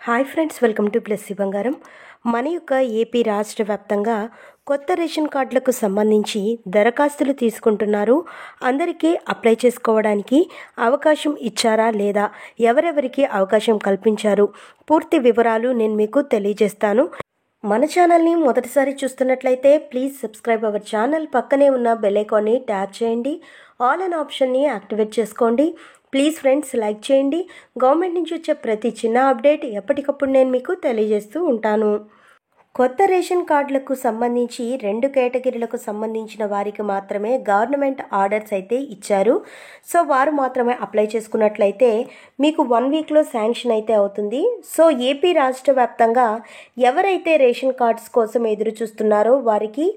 Hi friends, welcome to plus బంగారం. మన యొక్క ఏపీ రాష్ట్ర వ్యాప్తంగా కొత్త రేషన్ కార్డులకు సంబంధించి దరఖాస్తులు తీసుకుంటున్నారు. అందరికీ అప్లై చేసుకోవడానికి అవకాశం ఇచ్చారా లేదా, ఎవరెవరికి అవకాశం కల్పించారు, పూర్తి వివరాలు నేను మీకు తెలియజేస్తాను. మన ఛానల్ని మొదటిసారి చూస్తున్నట్లయితే ప్లీజ్ సబ్స్క్రైబ్ అవర్ ఛానల్. పక్కనే ఉన్న బెల్ ఐకాన్ని ట్యాప్ చేయండి. ఆల్ అన్ ఆప్షన్ని యాక్టివేట్ చేసుకోండి. ప్లీజ్ ఫ్రెండ్స్, లైక్ చేయండి. గవర్నమెంట్ నుంచి వచ్చే ప్రతి చిన్న అప్డేట్ ఎప్పటికప్పుడు నేను మీకు తెలియజేస్తూ ఉంటాను. కొత్త రేషన్ కార్డులకు సంబంధించి 2 కేటగిరీలకు సంబంధించిన వారికి మాత్రమే గవర్నమెంట్ ఆర్డర్స్ అయితే ఇచ్చారు. సో వారు మాత్రమే అప్లై చేసుకున్నట్లయితే మీకు 1 వీక్లో శాంక్షన్ అయితే అవుతుంది. సో ఏపీ రాష్ట్ర వ్యాప్తంగా ఎవరైతే రేషన్ కార్డ్స్ కోసం ఎదురు చూస్తున్నారో వారికి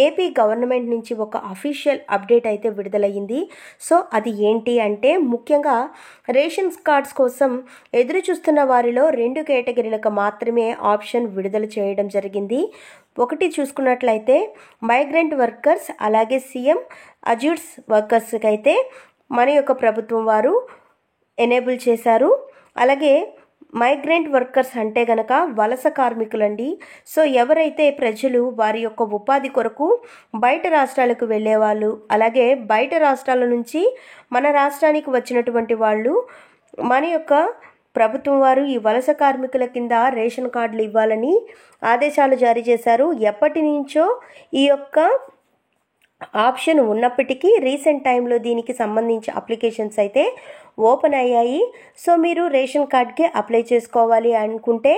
ఏపీ గవర్నమెంట్ నుంచి ఒక అఫీషియల్ అప్డేట్ అయితే విడుదలయ్యింది. సో అది ఏంటి అంటే, ముఖ్యంగా రేషన్ కార్డ్స్ కోసం ఎదురు చూస్తున్న వారిలో 2 కేటగిరీలకు మాత్రమే ఆప్షన్ విడుదల చేయడం జరిగింది. ఒకటి చూసుకున్నట్లయితే మైగ్రెంట్ వర్కర్స్, అలాగే సీఎం అజ్యూర్స్ వర్కర్స్కి అయితే మన యొక్క ప్రభుత్వం వారు ఎనేబుల్ చేశారు. అలాగే మైగ్రెంట్ వర్కర్స్ అంటే గనక వలస కార్మికులండి. సో ఎవరైతే ప్రజలు వారి యొక్క ఉపాధి కొరకు బయట రాష్ట్రాలకు వెళ్ళేవాళ్ళు, అలాగే బయట రాష్ట్రాల నుంచి మన రాష్ట్రానికి వచ్చినటువంటి వాళ్ళు, మన యొక్క ప్రభుత్వం వారు ఈ వలస కార్మికుల కింద రేషన్ కార్డులు ఇవ్వాలని ఆదేశాలు జారీ చేశారు. ఎప్పటి నుంచో ఈ యొక్క ఆప్షన్ ఉన్నప్పటికీ రీసెంట్ టైంలో దీనికి సంబంధించి అప్లికేషన్స్ అయితే ఓపెన్ అయ్యాయి. సో మీరు రేషన్ కార్డ్కి అప్లై చేసుకోవాలి అనుకుంటే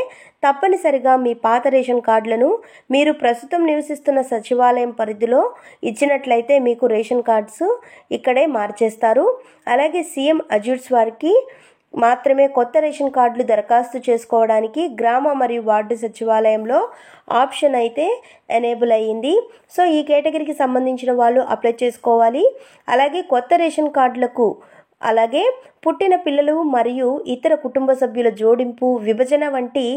తప్పనిసరిగా మీ పాత రేషన్ కార్డులను మీరు ప్రస్తుతం నివసిస్తున్న సచివాలయం పరిధిలో ఇచ్చినట్లయితే మీకు రేషన్ కార్డ్స్ ఇక్కడే మార్చేస్తారు. అలాగే సీఎం అజ్యూర్స్ వారికి మాత్రమే కొత్త రేషన్ కార్డులు దరఖాస్తు చేసుకోవడానికి గ్రామ మరియు వార్డు సచివాలయంలో ఆప్షన్ అయితే ఎనేబుల్ అయ్యింది. సో ఈ కేటగిరీకి సంబంధించిన వాళ్ళు అప్లై చేసుకోవాలి. అలాగే కొత్త రేషన్ కార్డులకు, అలాగే పుట్టిన పిల్లలు మరియు ఇతర కుటుంబ సభ్యుల జోడింపు, విభజన వంటి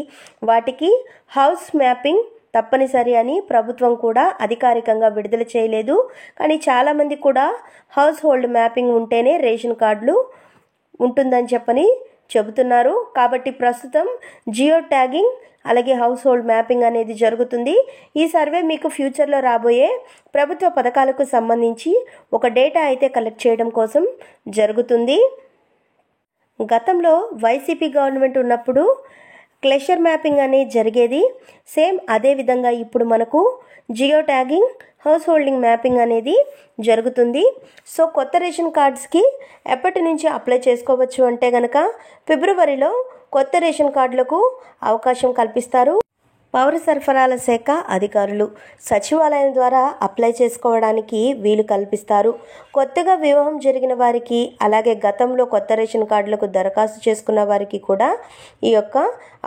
వాటికి హౌస్ మ్యాపింగ్ తప్పనిసరి అని ప్రభుత్వం కూడా అధికారికంగా విడుదల చేయలేదు. కానీ చాలామంది కూడా హౌస్ హోల్డ్ మ్యాపింగ్ ఉంటేనే రేషన్ కార్డులు ఉంటుందని చెబుతున్నారు. కాబట్టి ప్రస్తుతం జియో ట్యాగింగ్, అలాగే హౌస్ హోల్డ్ మ్యాపింగ్ అనేది జరుగుతుంది. ఈ సర్వే మీకు ఫ్యూచర్లో రాబోయే ప్రభుత్వ పథకాలకు సంబంధించి ఒక డేటా అయితే కలెక్ట్ చేయడం కోసం జరుగుతుంది. గతంలో వైసీపీ గవర్నమెంట్ ఉన్నప్పుడు క్లెషర్ మ్యాపింగ్ అనేది జరిగేది. సేమ్ అదే విధంగా ఇప్పుడు మనకు geo tagging, house holding mapping అనేది జరుగుతుంది. సో కొత్త రేషన్ కార్డ్స్కి ఎప్పటి నుంచి అప్లై చేసుకోవచ్చు అంటే కనుక ఫిబ్రవరిలో కొత్త రేషన్ కార్డులకు అవకాశం కల్పిస్తారు. పౌర సరఫరాల శాఖ అధికారులు సచివాలయం ద్వారా అప్లై చేసుకోవడానికి వీలు కల్పిస్తారు. కొత్తగా వివాహం జరిగిన వారికి, అలాగే గతంలో కొత్త రేషన్ కార్డులకు దరఖాస్తు చేసుకున్న వారికి కూడా ఈ యొక్క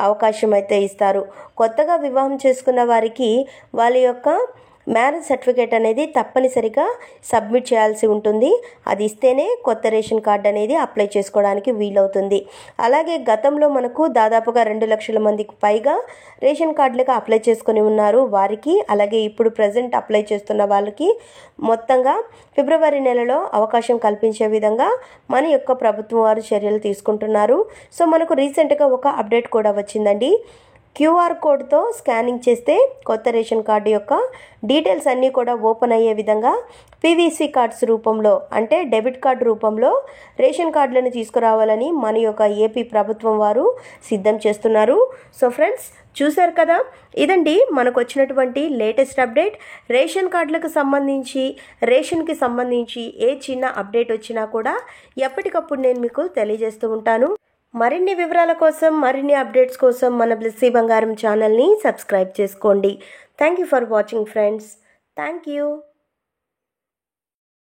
అవకాశం అయితే ఇస్తారు. కొత్తగా వివాహం చేసుకున్న వారికి వాళ్ళ యొక్క మ్యారేజ్ సర్టిఫికేట్ అనేది తప్పనిసరిగా సబ్మిట్ చేయాల్సి ఉంటుంది. అది ఇస్తేనే కొత్త రేషన్ కార్డు అనేది అప్లై చేసుకోవడానికి వీలవుతుంది. అలాగే గతంలో మనకు దాదాపుగా 2 లక్షల మందికి పైగా రేషన్ కార్డులకు అప్లై చేసుకుని ఉన్నారు. వారికి, అలాగే ఇప్పుడు ప్రజెంట్ అప్లై చేస్తున్న వాళ్ళకి మొత్తంగా ఫిబ్రవరి నెలలో అవకాశం కల్పించే విధంగా మన యొక్క ప్రభుత్వం వారు చర్యలు తీసుకుంటున్నారు. సో మనకు రీసెంట్గా ఒక అప్డేట్ కూడా వచ్చిందండి. క్యూఆర్ కోడ్తో స్కానింగ్ చేస్తే కొత్త రేషన్ కార్డు యొక్క డీటెయిల్స్ అన్నీ కూడా ఓపెన్ అయ్యే విధంగా పీవీసీ కార్డ్స్ రూపంలో, అంటే డెబిట్ కార్డు రూపంలో రేషన్ కార్డులను తీసుకురావాలని మన యొక్క ఏపీ ప్రభుత్వం వారు సిద్ధం చేస్తున్నారు. సో ఫ్రెండ్స్, చూశారు కదా, ఇదండి మనకు వచ్చినటువంటి లేటెస్ట్ అప్డేట్. రేషన్ కార్డులకు సంబంధించి, రేషన్కి సంబంధించి ఏ చిన్న అప్డేట్ వచ్చినా కూడా ఎప్పటికప్పుడు నేను మీకు తెలియజేస్తూ ఉంటాను. మరిన్ని వివరాల కోసం, మరిన్ని అప్డేట్స్ కోసం మన ప్లస్ బంగారం ఛానల్ని సబ్స్క్రైబ్ చేసుకోండి. Thank you for watching friends. Thank you.